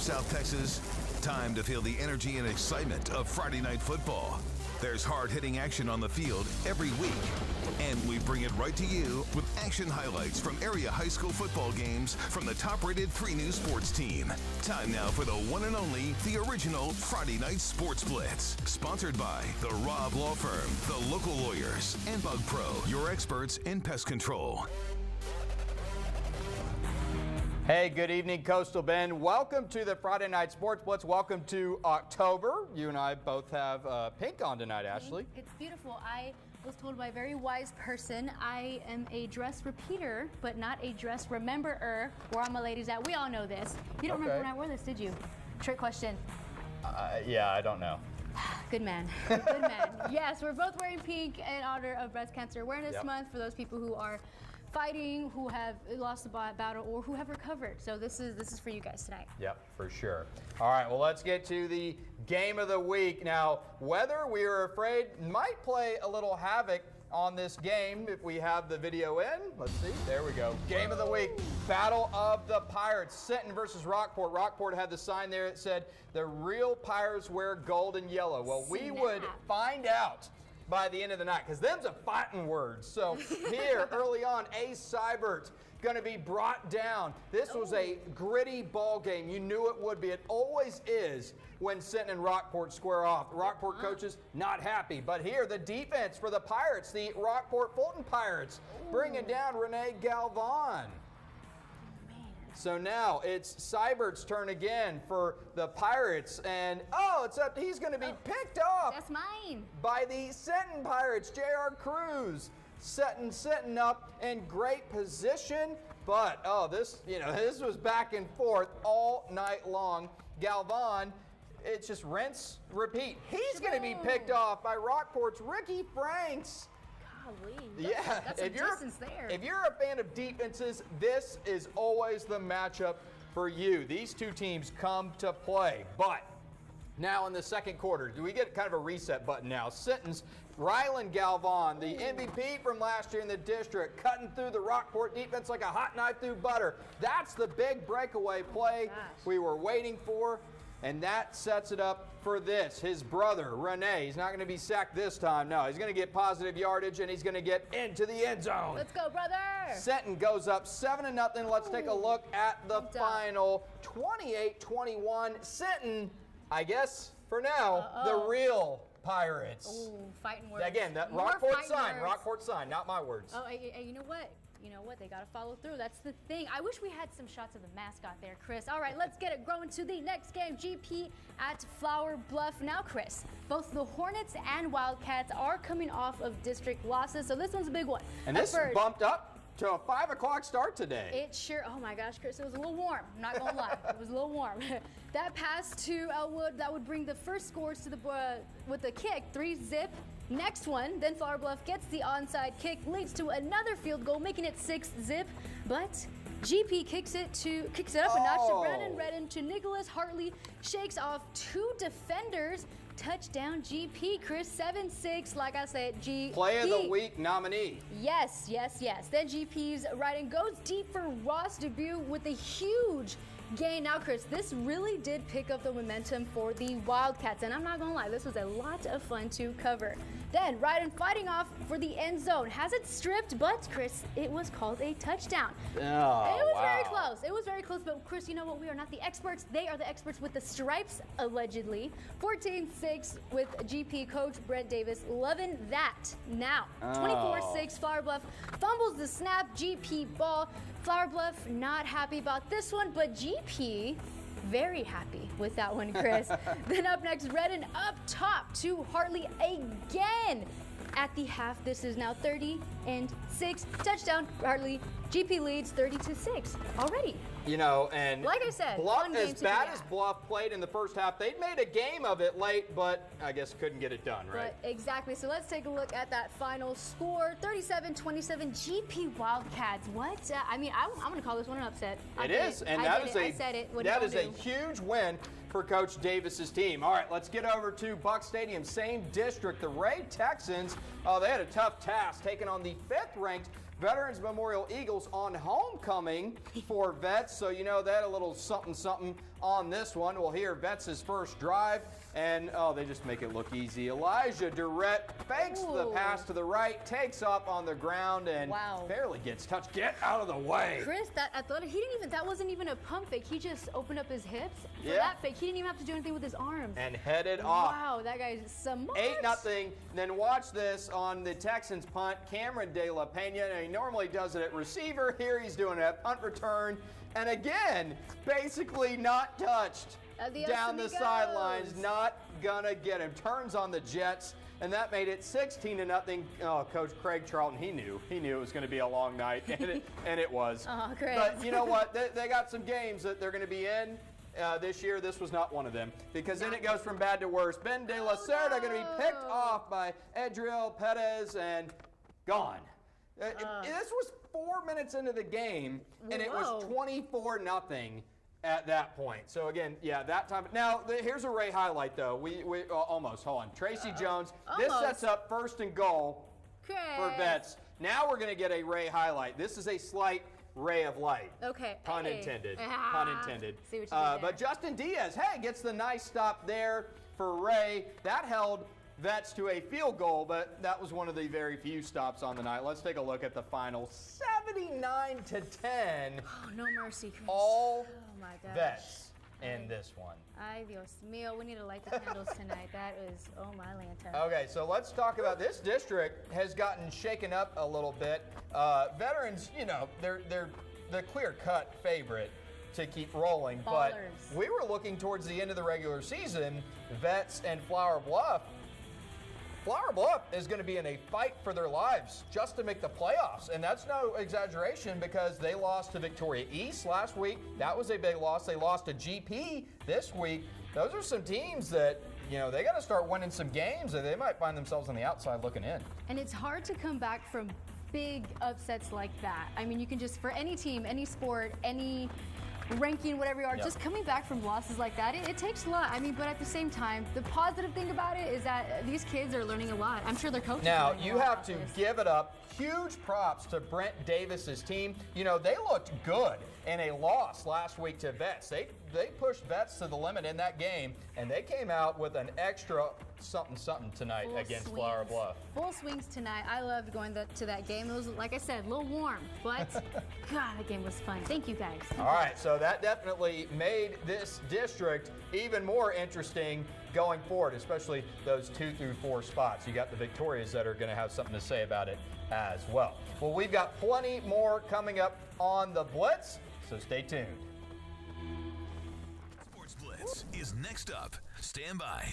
South Texas? Time to feel the energy and excitement of Friday night football. There's hard-hitting action on the field every week, and we bring it right to you with action highlights from area high school football games from the top-rated 3 News Sports team. Time now for the one and only, the original Friday Night Sports Blitz, sponsored by the Rob Law Firm, the local lawyers, and Bug Pro, your experts in pest control. Hey, good evening, Coastal Bend. Welcome to the Friday Night Sports Blitz. Welcome to October. You and I both have pink on tonight, Ashley. It's beautiful. I was told by a very wise person I am a dress repeater, but not a dress rememberer. Where are my ladies at? We all know this. You don't remember when I wore this, did you? Trick question. Yeah, I don't know. Good man. Good man. Yes, we're both wearing pink in honor of Breast Cancer Awareness Month for those people who are fighting, who have lost the battle, or who have recovered. So this is for you guys tonight. Yep, for sure. All right, well, let's get to the game of the week. Now, weather, we are afraid, might play a little havoc on this game if we have the video in. Let's see. There we go. Game of the week. Battle of the Pirates. Sinton versus Rockport. Rockport had the sign there that said, "The real Pirates wear gold and yellow." Well, we would find out by the end of the night, because them's a fighting word. So here, early on, Ace Seibert going to be brought down. This was a gritty ball game. You knew it would be. It always is when Sinton and Rockport square off. The Rockport coaches not happy. But here, the defense for the Pirates, the Rockport Fulton Pirates, bringing down Renee Galvan. So now it's Seibert's turn again for the Pirates, and except he's going to be picked off. That's mine. By the Sinton Pirates, J.R. Cruz, setting up in great position, but this was back and forth all night long. Galvan, it's just rinse, repeat. He's going to be picked off by Rockport's Ricky Franks. Yeah, that's some distance there. If you're a fan of defenses, this is always the matchup for you. These two teams come to play. But now in the second quarter, do we get kind of a reset button now? Sinton's Rylan Galvan, the MVP from last year in the district, cutting through the Rockport defense like a hot knife through butter. That's the big breakaway play we were waiting for. And that sets it up for this. His brother, Renee, he's not going to be sacked this time. No, he's going to get positive yardage, and he's going to get into the end zone. Let's go, brother. Sinton goes up 7-0. Let's take a look at the final. 28-21. Sinton, I guess, for now, the real Pirates. Ooh, fighting words. Again, that Rockport sign, not my words. Oh, you know what? You know what? They got to follow through. That's the thing. I wish we had some shots of the mascot there, Chris. All right, let's get it going to the next game. GP at Flower Bluff. Now, Chris, both the Hornets and Wildcats are coming off of district losses, so this one's a big one. And this bumped up to a 5 o'clock start today. It sure, oh my gosh, Chris, it was a little warm. I'm not going to lie. It was a little warm. That pass to Elwood, that would bring the first scores to the with the kick, 3-zip. Next one, then Flower Bluff gets the onside kick, leads to another field goal, making it 6-zip. But GP kicks it up a notch to Brandon Redden, to Nicholas Hartley, shakes off 2 defenders. Touchdown GP, Chris, 7-6. Like I said, GP. Play of the week nominee. Yes. Then GP's riding goes deep for Ross Debut with a huge gain. Now, Chris, this really did pick up the momentum for the Wildcats, and I'm not gonna lie, this was a lot of fun to cover. Then Ryden fighting off for the end zone, has it stripped, but Chris, it was called a touchdown. It was very close. It was very close, but Chris, you know what? We are not the experts. They are the experts with the stripes, allegedly. 14-6 with GP coach Brent Davis. Loving that. Now, 24-6, Flower Bluff fumbles the snap. GP ball. Flower Bluff not happy about this one, but GP very happy with that one, Chris. Then up next, Redden up top to Hartley again. At the half, this is now 30-6. Touchdown, Hartley. GP leads 30-6 already. You know, and like I said, Bluff, as bad as Bluff played in the first half, they'd made a game of it late, but I guess couldn't get it done, right? But exactly. So let's take a look at that final score. 37-27, GP Wildcats. What? I mean, I'm going to call this one an upset. It is, and that is a huge win for Coach Davis's team. All right, let's get over to Buck Stadium, same district. The Ray Texans, they had a tough task taking on the 5th-ranked Veterans Memorial Eagles on homecoming for Vets. So, you know, they had a little something on this one. We'll hear Vets' first drive, and they just make it look easy. Elijah Durrett fakes the pass to the right, takes up on the ground, and barely gets touched. Get out of the way. Chris, that wasn't even a pump fake. He just opened up his hips for that fake. He didn't even have to do anything with his arms. And headed off. Wow, that guy's smart. 8-0. Then watch this on the Texans punt. Cameron De La Pena, and he normally does it at receiver. Here he's doing a punt return. And again, basically not touched. Down the sidelines, not gonna get him. Turns on the Jets, and that made it 16-0. Oh, Coach Craig Charlton, he knew it was going to be a long night, and it was. Craig. But you know what? They got some games that they're going to be in this year. This was not one of them, because then it goes from bad to worse. Ben De La Cerda going to be picked off by Adriel Perez and gone. This was 4 minutes into the game, and it was 24-0. At that point. So again, that time. Now, here's a Ray highlight, though. We almost. Hold on. Tracy Jones. This sets up 1st and goal for Vets. Now we're going to get a Ray highlight. This is a slight ray of light. Okay. Pun intended. Pun intended. See what you did there. But Justin Diaz, gets the nice stop there for Ray. That held Vets to a field goal, but that was one of the very few stops on the night. Let's take a look at the final. 79-10. Oh, no mercy, Chris. All my gosh. Vets in this one. Ay, Dios mío. We need to light the candles tonight. That is, oh my lantern. Okay, so let's talk about this district has gotten shaken up a little bit. Veterans, they're the clear-cut favorite to keep rolling. Ballers. But we were looking towards the end of the regular season, Vets and Flower Bluff. Flower Bluff is going to be in a fight for their lives just to make the playoffs. And that's no exaggeration, because they lost to Victoria East last week. That was a big loss. They lost to GP this week. Those are some teams that, they got to start winning some games, or they might find themselves on the outside looking in. And it's hard to come back from big upsets like that. I mean, you can just, for any team, any sport, any ranking, whatever you are, just coming back from losses like that, it takes a lot. I mean, but at the same time, the positive thing about it is that these kids are learning a lot. I'm sure their coaches now, are learning you a lot have to give it up. Huge props to Brent Davis's team. They looked good in a loss last week to Vets. They pushed Vets to the limit in that game, and they came out with an extra something tonight against Flower Bluff. Full swings tonight. I loved going to that game. It was, like I said, a little warm, but God, that game was fun. Thank you, guys. All right, so that definitely made this district even more interesting going forward, especially those 2 through 4 spots. You got the Victorias that are going to have something to say about it as well. Well, we've got plenty more coming up on the Blitz, so stay tuned. Sports Blitz is next up. Stand by.